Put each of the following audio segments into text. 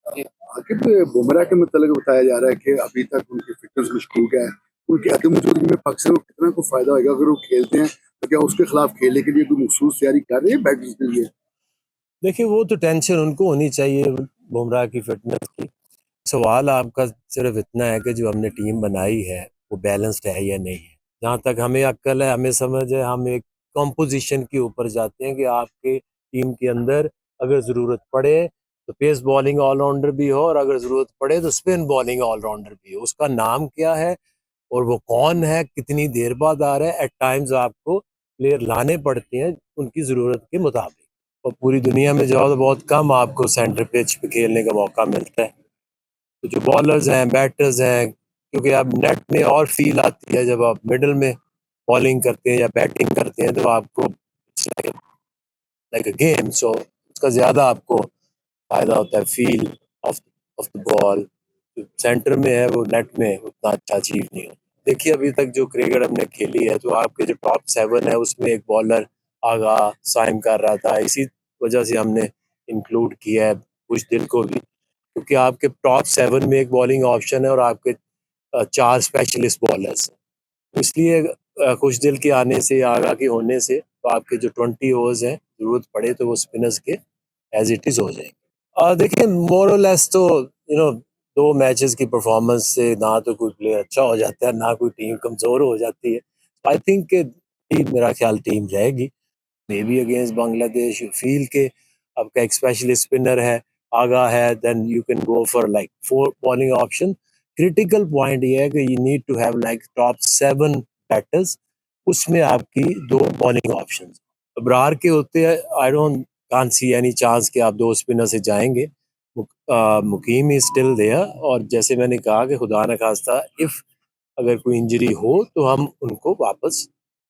आकिब, बुमराह के मतलब बताया जा रहा है कि अभी तक उनकी फिटनेस मशकूक है। उनकी अदम मौजूदगी में पक्ष से कितना को फायदा होगा अगर वो खेलते हैं, तो क्या उसके खिलाफ खेलने के लिए कोई मखसूस तैयारी कर रहे हैं बैटर्स के लिए? देखिए, वो तो टेंशन उनको होनी चाहिए बुमराह की फिटनेस की। सवाल आपका सिर्फ इतना है कि जो हमने टीम बनाई है वो बैलेंस्ड है या नहीं है। जहाँ तक हमें अक्ल है, हमें समझ है, हम एक कंपोजिशन के ऊपर जाते हैं कि आपके टीम के अंदर अगर ज़रूरत पड़े तो पेस बॉलिंग ऑलराउंडर भी हो, और अगर ज़रूरत पड़े तो स्पिन बॉलिंग ऑलराउंडर भी हो। उसका नाम क्या है और वो कौन है, कितनी देर बाद आ रहा है। एट टाइम्स आपको प्लेयर लाने पड़ते हैं उनकी ज़रूरत के मुताबिक, और पूरी दुनिया में जाओ तो बहुत कम आपको सेंटर पिच पे खेलने का मौका मिलता है। तो जो बॉलर्स हैं, बैटर्स हैं, क्योंकि अब नेट में और फील आती है जब आप मिडल में बॉलिंग करते हैं या बैटिंग करते हैं, तो आपको लाइक अ गेम, सो उसका ज़्यादा आपको फ़ायदा होता है feel of of the ball. जो सेंटर में है वो नेट में उतना अच्छा अचीव नहीं होता। देखिए, अभी तक जो क्रिकेट हमने खेली है, तो आपके जो टॉप 7 है उसमें एक बॉलर आगा साइम कर रहा था, इसी वजह से हमने इंक्लूड किया है कुछ दिल को भी, क्योंकि आपके टॉप 7 में एक बॉलिंग ऑप्शन है और आपके 4 स्पेशलिस्ट बॉलर्स हैं। तो इसलिए खुश दिल के आने से या आगा के होने से तो आपके जो 20 ओवर्स हैं, ज़रूरत पड़े तो वो स्पिनर्स के एज़ इट इज़ हो जाएँगे। देखिए, मोर और लेस तो दो मैचेस की परफॉर्मेंस से ना तो कोई प्लेयर अच्छा हो जाता है, ना कोई टीम कमज़ोर हो जाती है। आई थिंक कि मेरा ख्याल टीम रहेगी। Maybe against Bangladesh you feel के आपका एक स्पेशलिस्ट स्पिनर है, आगा है, then you can go for like 4 bowling option. Critical point ये है कि you need to have like top 7 batters, उसमें आपकी 2 बॉलिंग ऑप्शंस। अबरार के होते हैं, I don't can't see any chance कि आप 2 स्पिनर से जाएँगे। मुकीम इज़ स्टिल देयर, और जैसे मैंने कहा कि खुदा न खास्ता इफ अगर कोई इंजरी हो तो हम उनको वापस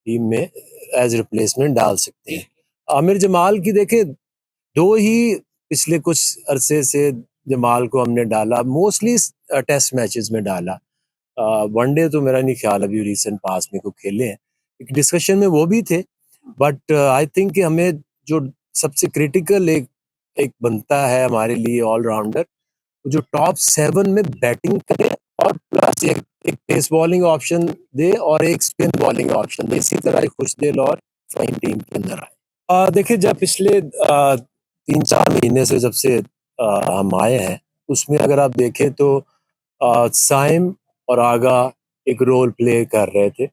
टीम में एज रिप्लेसमेंट डाल सकते हैं। आमिर जमाल की देखे, दो ही पिछले कुछ अरसे से जमाल को हमने डाला, मोस्टली टेस्ट मैचेस में डाला। वनडे तो मेरा नहीं ख्याल अभी रिसेंट पास में को खेले हैं। एक डिस्कशन में वो भी थे, बट आई थिंक कि हमें जो सबसे क्रिटिकल एक एक बनता है हमारे लिए ऑलराउंडर, जो टॉप 7 में बैटिंग करे और प्लस एक पेस बॉलिंग ऑप्शन दे और एक स्पिन बॉलिंग ऑप्शन दे। इसी तरह एक खुशदिल और फाइन टीम के अंदर आए। देखिए, जब पिछले 3-4 महीने से जब से हम आए हैं, उसमें अगर आप देखें तो साइम और आगा एक रोल प्ले कर रहे थे।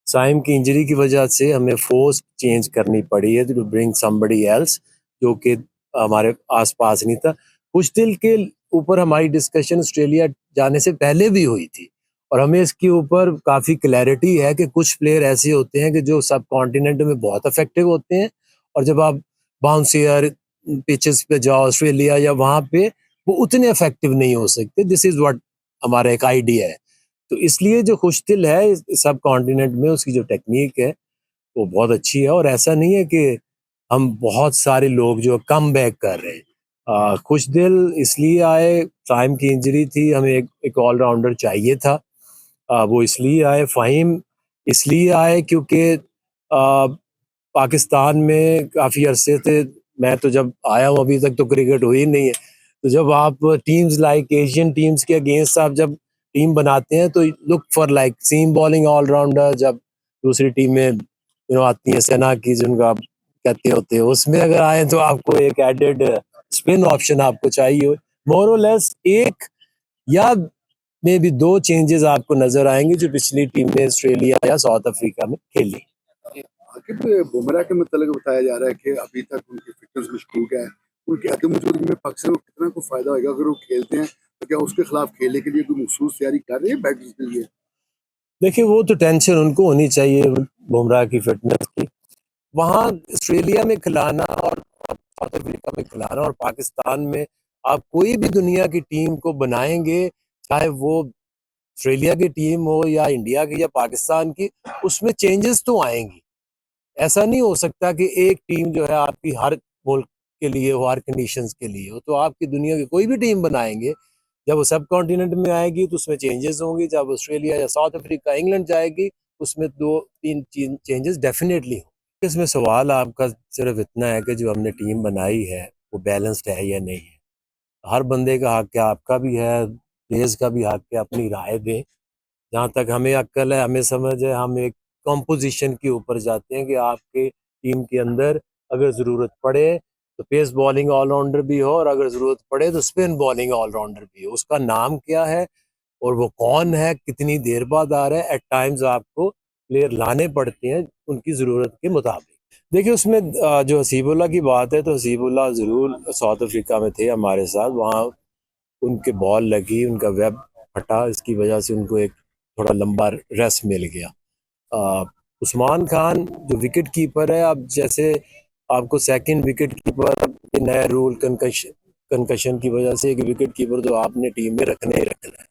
साइम की इंजरी की वजह से हमें फोर्स चेंज करनी पड़ी है टू ब्रिंग समबडी एल्स, जो कि हमारे आसपास नहीं था। कुछ दिल के ऊपर हमारी डिस्कशन ऑस्ट्रेलिया जाने से पहले भी हुई थी, और हमें इसके ऊपर काफ़ी क्लैरिटी है कि कुछ प्लेयर ऐसे होते हैं कि जो सब कॉन्टिनेंट में बहुत इफेक्टिव होते हैं, और जब आप बाउंसियर पिचेस पे जाओ ऑस्ट्रेलिया या वहाँ पे, वो उतने इफेक्टिव नहीं हो सकते। दिस इज़ व्हाट हमारा एक आइडिया है। तो इसलिए जो खुशदिल है इस सब कॉन्टिनेंट में, उसकी जो टेक्निक है वो बहुत अच्छी है, और ऐसा नहीं है कि हम बहुत सारे लोग जो कम बैक कर रहे हैं। खुशदिल इसलिए आए, टाइम की इंजरी थी, हमें एक ऑलराउंडर चाहिए था। वो इसलिए आए। फ़हीम इसलिए आए क्योंकि पाकिस्तान में काफ़ी अरसे से, मैं तो जब आया हूँ अभी तक तो क्रिकेट हुई नहीं है। तो जब आप टीम्स लाइक एशियन टीम्स के अगेंस्ट आप जब टीम बनाते हैं तो look for like seam bowling allrounder. जब दूसरी टीमें आती हैं सेना की, जिनको आप कहते होते हैं, उसमें अगर आए तो आपको एक एडेड स्पिन ऑप्शन आपको चाहिए। मोर और लेस एक या में भी 2 चेंजेस आपको नजर आएंगे जो पिछली टीम ने ऑस्ट्रेलिया या साउथ अफ्रीका में खेली। आकिब, बुमराह के मतलब बताया जा रहा है कि अभी तक उनकी फिटनेस मशकूक है। उनकी अदम मौजूदगी में पक्ष से कितना को फायदा होगा अगर वो खेलते हैं, तो क्या उसके खिलाफ खेलने के लिए कोई मखसूस तैयारी कर रहे हैं बैटर्स के लिए? देखिए, वो तो टेंशन उनको होनी चाहिए बुमराह की फिटनेस की। वहाँ ऑस्ट्रेलिया में खिलाना और साउथ अफ्रीका में खिलाना और पाकिस्तान में आप कोई भी दुनिया की टीम को बनाएंगे, चाहे वो ऑस्ट्रेलिया की टीम हो या इंडिया की या पाकिस्तान की, उसमें चेंजेस तो आएंगी। ऐसा नहीं हो सकता कि एक टीम जो है आपकी हर मुल्क के लिए हो, हर कंडीशंस के लिए हो। तो आपकी दुनिया की कोई भी टीम बनाएंगे, जब वो सब कॉन्टिनेंट में आएगी तो उसमें चेंजेस होंगे। जब ऑस्ट्रेलिया या साउथ अफ्रीका, इंग्लैंड जाएगी, उसमें 2-3 चेंजेस डेफिनेटली होंगे। इसमें सवाल आपका सिर्फ इतना है कि जो हमने टीम बनाई है वो बैलेंस्ड है या नहीं है। हर बंदे का हक है, आपका भी है, प्लेयर्स का भी हक है, अपनी राय दें। जहाँ तक हमें अक्ल है, हमें समझ है, हम एक कॉम्पोजिशन के ऊपर जाते हैं कि आपके टीम के अंदर अगर ज़रूरत पड़े तो पेस बॉलिंग ऑलराउंडर भी हो और अगर ज़रूरत पड़े तो स्पिन बॉलिंग ऑलराउंडर भी हो। उसका नाम क्या है और वो कौन है, कितनी देर बाद आ रहा है, एट टाइम्स आपको प्लेयर लाने पड़ते हैं उनकी ज़रूरत के मुताबिक। देखिए उसमें जो हसीबुल्ला की बात है, तो हसीबुल्ला ज़रूर साउथ अफ्रीका में थे हमारे साथ, वहाँ उनके बॉल लगी, उनका वेब फटा, इसकी वजह से उनको एक थोड़ा लंबा रेस्ट मिल गया। उस्मान खान जो विकेट कीपर है, अब जैसे आपको सेकंड विकेट कीपर, ये नया रूल कंकशन की वजह से कि विकेट कीपर तो आपने टीम में रखना ही रखना है।